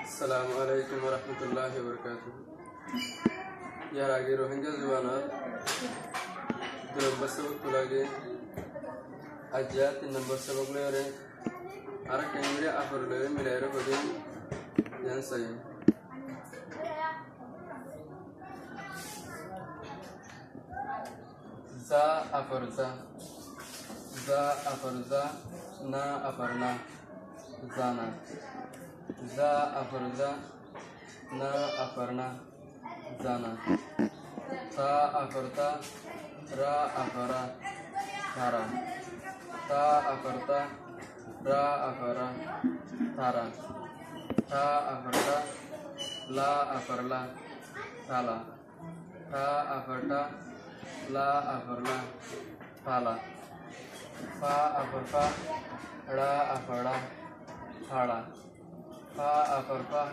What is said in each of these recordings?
Assalamualaikum warahmatullahi wabarakatuh. यार आगे रोहिंग्या जुबाना नंबर सबक तो लगे आजा 3 नंबर सबक ले रहे आरा केंद्रीय आफर ले मिले रहे को दिन जान सही za afarza na afarna zana za afarza na afarna zana ta afarta ra afara thara ta afarta ra afara thara ta afarta la afarla thala ta afarta la afarla thala fa afarfa ra afarla thala fa afarfa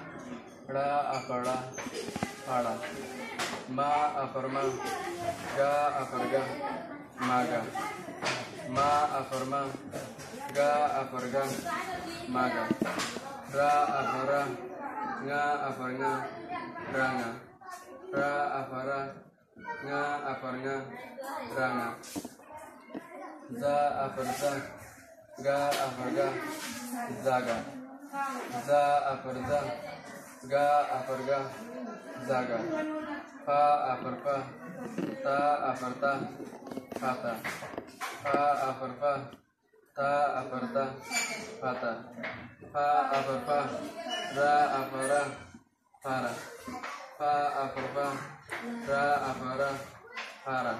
ra afarla thala ma afarma ga afarga maga ma afarma ga afarga maga ra afara nga afarga ranga ra afara nga afarga ranga za afarza ga afarga zaga za afarza ga afarga zaga fa afarfa ta afarta fata fa afarfa ta afarta fata fa afarfa ra afara fara fa afarfa ra afara fara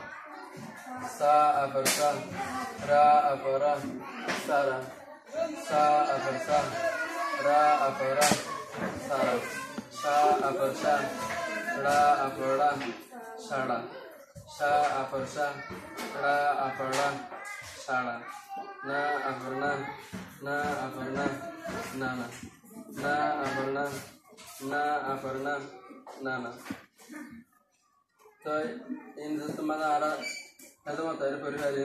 sa afarsa ra afara sara sa afarsa ra afara sara sa afarsa ra afara sara sa afarsa ra afara sara na afarna nana na afarna nana तो in just माना आरा ऐसा मत है परिवार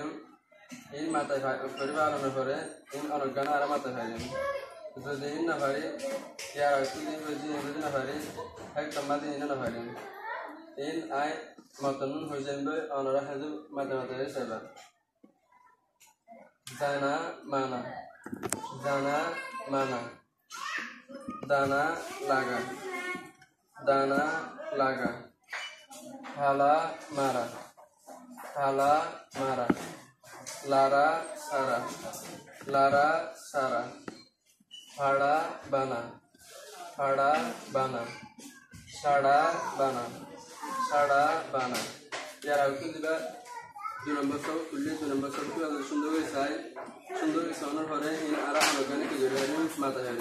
इन माता परिवार में परे इन अनुगान आरा माता है तो दिन ना भारी यार अक्सर दिन बजी इन दिन ना भारी एक तमादी इन ना भारी इन आए मतन हो जाएंगे अनुरा है जो माता है सेवा जाना माना दाना लागा hala mara lara sara hada bana sada bana यार आपको दिला 2 नंबर सब खुले 2 नंबर सब को सुंदर सोनर हरे इन आरा अनुगाने के जरिए माता है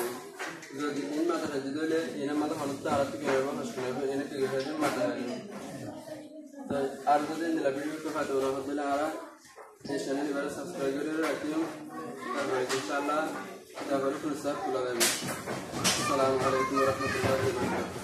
जो इन माता है जिदले इन माता हनता आरा के जरिए हस्कने इन के जरिए माता है तो आज जो दिन दिला वीडियो को फायदा हो रहा है आरा ये चैनल को सब्सक्राइब कर रखियो तब इंशाल्लाह जब फुर्सत खुला देंगे अस्सलाम वालेकुम व रहमतुल्लाहि व बरकातहू।